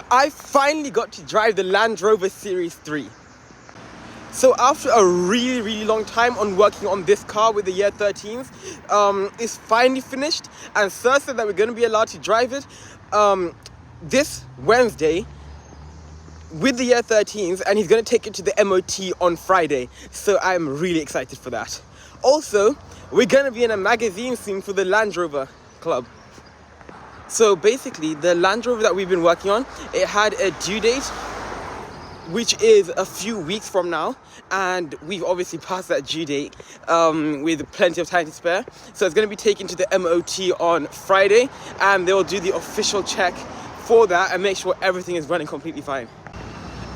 I finally got to drive the Land Rover Series 3. So after a really long time on working on this car with the year 13s, it's finally finished, and Sir said that we're going to be allowed to drive it this Wednesday with the year 13s, and he's going to take it to the MOT on Friday. So I'm really excited for that. Also, we're going to be in a magazine soon for the Land Rover Club. So basically, the Land Rover that we've been working on, it had a due date, which is a few weeks from now, and we've obviously passed that due date with plenty of time to spare. So it's going to be taken to the MOT on Friday, and they'll do the official check for that and make sure everything is running completely fine.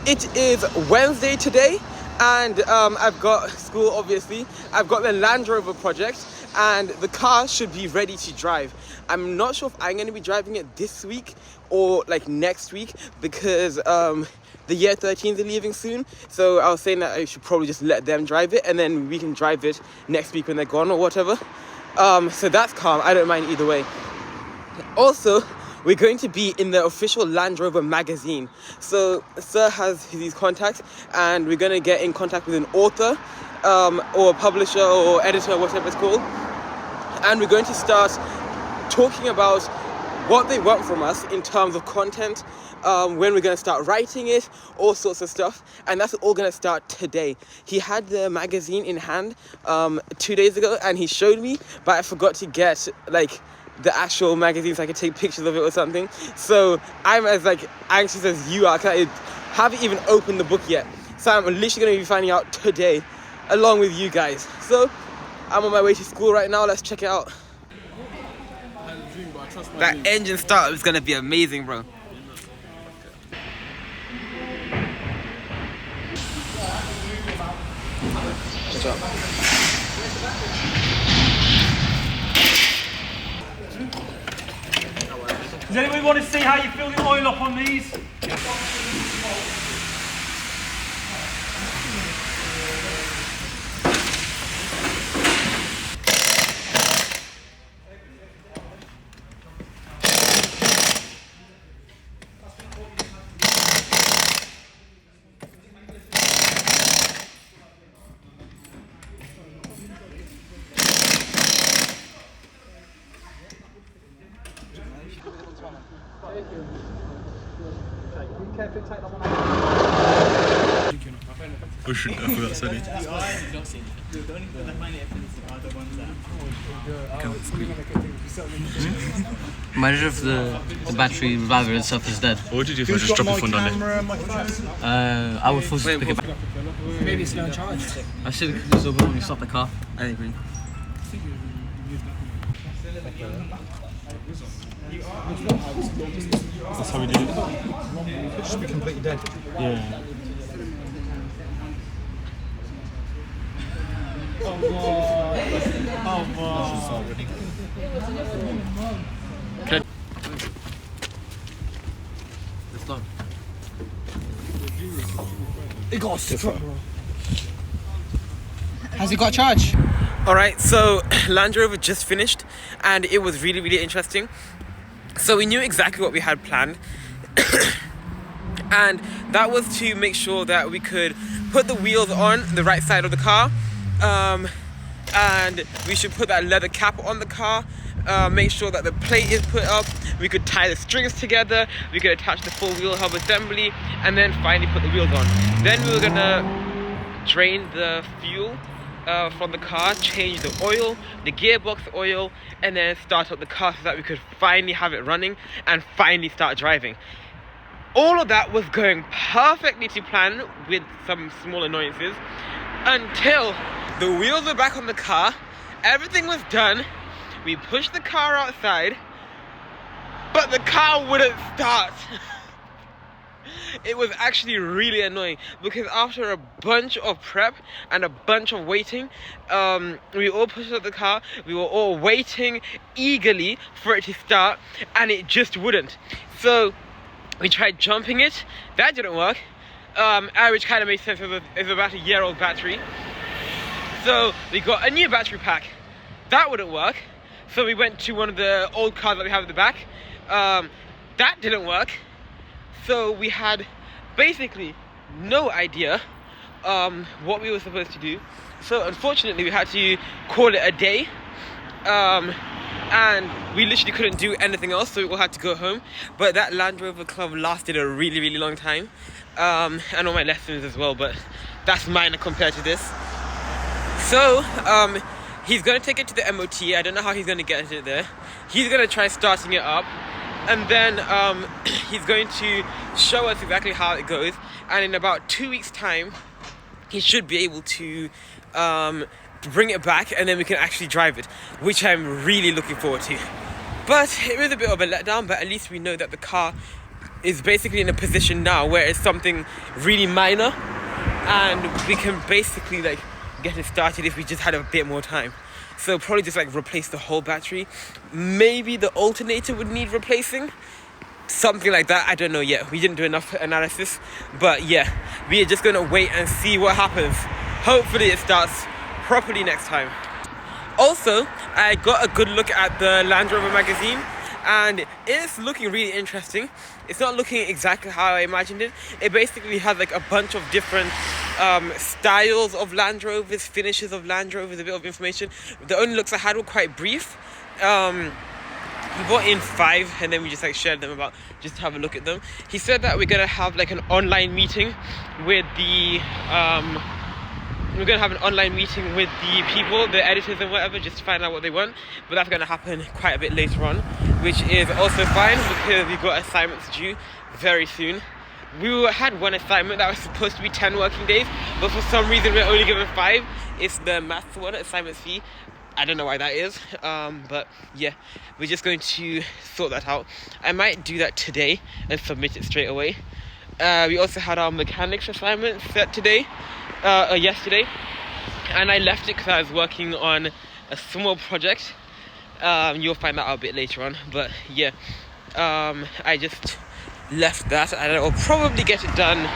It is Wednesday today, and I've got school, obviously. I've got the Land Rover project, and the car should be ready to drive. I'm not sure if I'm going to be driving it this week or like next week, because the year 13s are leaving soon. So I was saying that I should probably just let them drive it, and then we can drive it next week when they're gone or whatever. So that's calm. I don't mind either way. Also, we're going to be in the official Land Rover magazine. So Sir has these contacts, and we're going to get in contact with an author or a publisher or editor, whatever it's called. And we're going to start talking about what they want from us in terms of content, when we're going to start writing it, all sorts of stuff. And that's all going to start today. He had the magazine in hand 2 days ago, and he showed me, but I forgot to get like the actual magazine so I could take pictures of it or something. So I'm as like anxious as you are, because I haven't even opened the book yet. So I'm literally going to be finding out today along with you guys. So I'm on my way to school right now. Let's check it out. That engine start is going to be amazing, bro. What's up? Does anybody want to see how you fill the oil up on these? Oh shit, I forgot, sorry. Imagine if the battery reviver itself is dead. What would you do if I just drop your phone down there? I would force it to pick it back. Maybe it's not charged. I should have this over when you stop the car. I agree. That's how we did it. It could just be completely dead. Yeah. It's done. It got stuck. Has it got charge? Alright, so Land Rover just finished, and it was really interesting. So we knew exactly what we had planned. And that was to make sure that we could put the wheels on the right side of the car, and we should put that leather cap on the car, make sure that the plate is put up, we could tie the strings together, we could attach the full wheel hub assembly, and then finally put the wheels on. Then we were gonna drain the fuel from the car, change the oil, the gearbox oil, and then start up the car so that we could finally have it running and finally start driving. All of that was going perfectly to plan, with some small annoyances, until the wheels were back on the car, everything was done, we pushed the car outside, but the car wouldn't start. It was actually really annoying, because after a bunch of prep and a bunch of waiting, we all pushed out the car, we were all waiting eagerly for it to start, and it just wouldn't. So we tried jumping it, that didn't work, which kind of made sense, it's about a year-old battery. So we got a new battery pack, that wouldn't work, so we went to one of the old cars that we have at the back, that didn't work. So we had basically no idea what we were supposed to do. So unfortunately we had to call it a day, and we literally couldn't do anything else, so we all had to go home. But that Land Rover club lasted a really, really long time, and all my lessons as well, but that's minor compared to this. So he's gonna take it to the MOT. I don't know how he's gonna get it there. He's gonna try starting it up, and then he's going to show us exactly how it goes, and in about 2 weeks time he should be able to bring it back, and then we can actually drive it, which I'm really looking forward to. But it was a bit of a letdown, but at least we know that the car is basically in a position now where it's something really minor, and we can basically like get it started if we just had a bit more time. So probably just like replace the whole battery. Maybe the alternator would need replacing, something like that. I don't know yet. We didn't do enough analysis, but yeah, we are just gonna wait and see what happens. Hopefully it starts properly next time. Also, I got a good look at the Land Rover magazine, and it's looking really interesting. It's not looking exactly how I imagined it. It basically has like a bunch of different styles of Land Rovers, finishes of Land Rovers, a bit of information. The only looks I had were quite brief. He brought in 5, and then we just like shared them about just to have a look at them. He said that we're gonna have like an online meeting with the people, the editors and whatever, just to find out what they want. But that's gonna happen quite a bit later on, which is also fine because we've got assignments due very soon. We had one assignment that was supposed to be 10 working days, but for some reason we're only given 5. It's the maths one, assignment C. I don't know why that is, but yeah, we're just going to sort that out. I might do that today and submit it straight away. We also had our mechanics assignment set yesterday, and I left it because I was working on a small project. You'll find that out a bit later on, but yeah, I just left that, and I'll probably get it done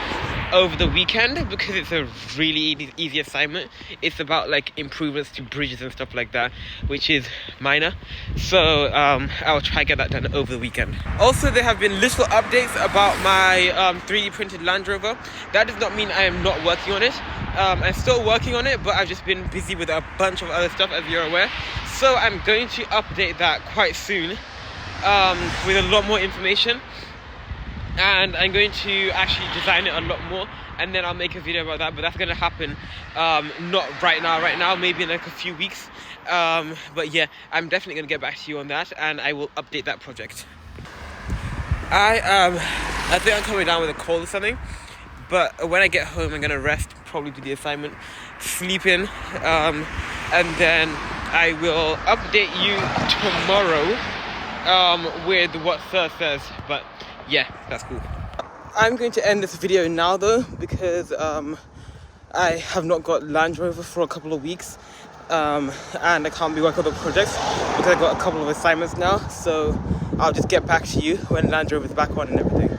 over the weekend because it's a really easy assignment. It's about like improvements to bridges and stuff like that, which is minor. So I'll try to get that done over the weekend. Also, there have been little updates about my 3D printed Land Rover. That does not mean I am not working on it. I'm still working on it, but I've just been busy with a bunch of other stuff, as you're aware. So I'm going to update that quite soon with a lot more information. And I'm going to actually design it a lot more, and then I'll make a video about that. But that's going to happen not right now, maybe in like a few weeks. But yeah, I'm definitely going to get back to you on that, and I will update that project. I think I'm coming down with a cold or something, but when I get home I'm going to rest, probably do the assignment, sleep in, and then I will update you tomorrow with what Sir says. But yeah, that's cool. I'm going to end this video now though, because I have not got Land Rover for a couple of weeks, and I can't be working on the projects because I got a couple of assignments now. So I'll just get back to you when Land Rover is back on and everything.